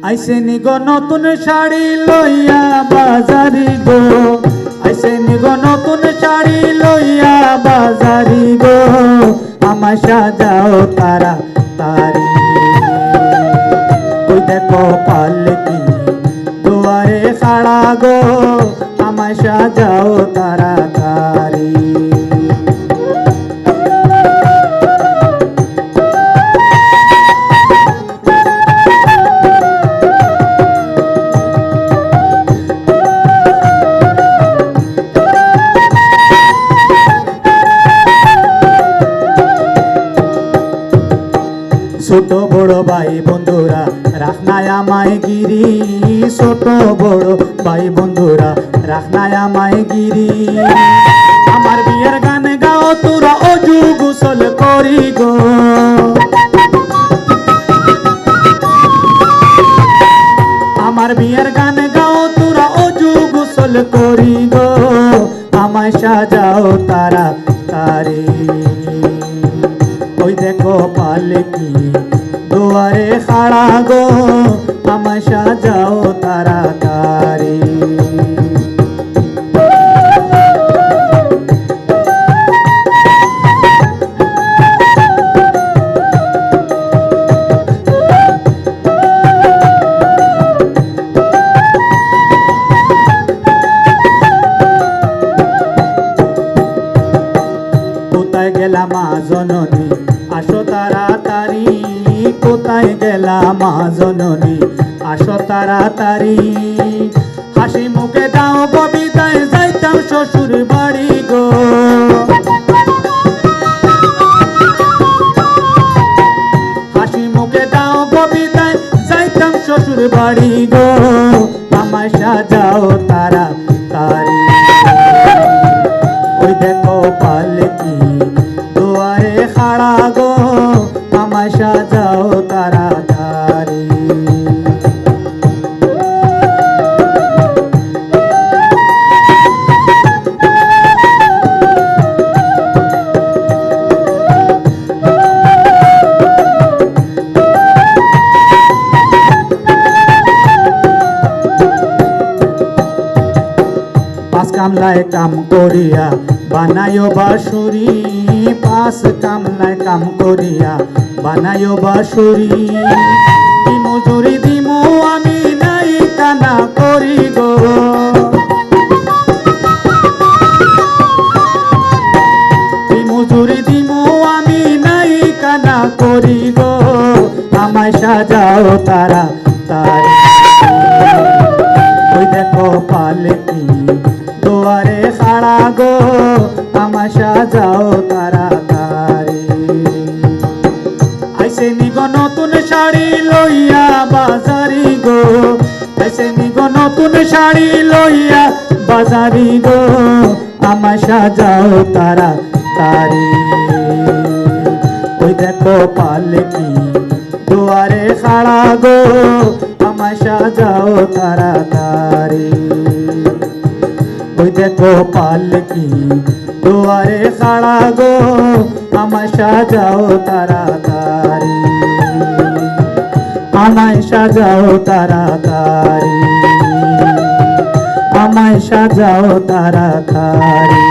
আইসে নিগো নতুন শাড়ি লইয়া বাজারি গো, আইসে নিগো নতুন শাড়ি লইয়া বাজারি গো, আমায় সাজাও তারা তারি। ওই দেখো পালকি দুয়ারে খাড়া গো, আমায় সাজাও তারা তারি। ছোট বড় ভাই বন্ধুরা রাখনায় আমায় গিরি, ছোট বড় ভাই বন্ধুরা রাখনায় আমায় গিরি। আমার বিয়ের গান গাও তোরা অজু গোসল করি গো, আমার বিয়ের গান গাও তোরা অজু গোসল করি গো, আমায় সাজাও তারা তারি। ওই দেখো পালকি দুয়ারে খাড়া গো, আমায় সাজাও তাড়াতাড়ি। কোথায় গেলা মা জননী আসো তাড়াতাড়ি, কোথায় গেলা মা জননী আসো তাড়াতাড়ি। হাসি মুখে দাও গো বিদায়, যাইতাম শ্বশুর বাড়ি গো, হাসি মুখে দাও গো বিদায়, যাইতাম শ্বশুর বাড়ি গো, আমায় সাজাও তাড়াতাড়ি। ওই দেখো পালকি দুয়ারে খাড়া গো, আমায় সাজাও তাড়াতাড়ি। পাঁচ কামলায় কাম করিয়া বানায়ো বাঁশুরি, পাঁচ কামলায় কাম করিয়া বানায়ো বাঁশুরি। কি মজুরি দিমু আমি নাই কানা করি গো, কি মজুরি দিমু আমি নাই কানা করি গো, আমায় সাজাও তাড়াতাড়ি। ওই দেখো পালকি দুয়ারে খাড়া গো, আমায় সাজাও তাড়াতাড়ি। আইসে নিগো নতুন শাড়ি লইয়া বাজারি গো, আইসে নিগো নতুন শাড়ি লইয়া বাজারি গো, আমায় সাজাও তাড়াতাড়ি। ওই দেখো পালকি দুয়ারে খাড়া গো, আমায় সাজাও তাড়াতাড়ি। ওই দেখো পালকি দুয়ারে খাড়া গো, আমায় সাজাও তাড়াতাড়ি, আমায় সাজাও তাড়াতাড়ি, আমায় সাজাও তাড়াতাড়ি।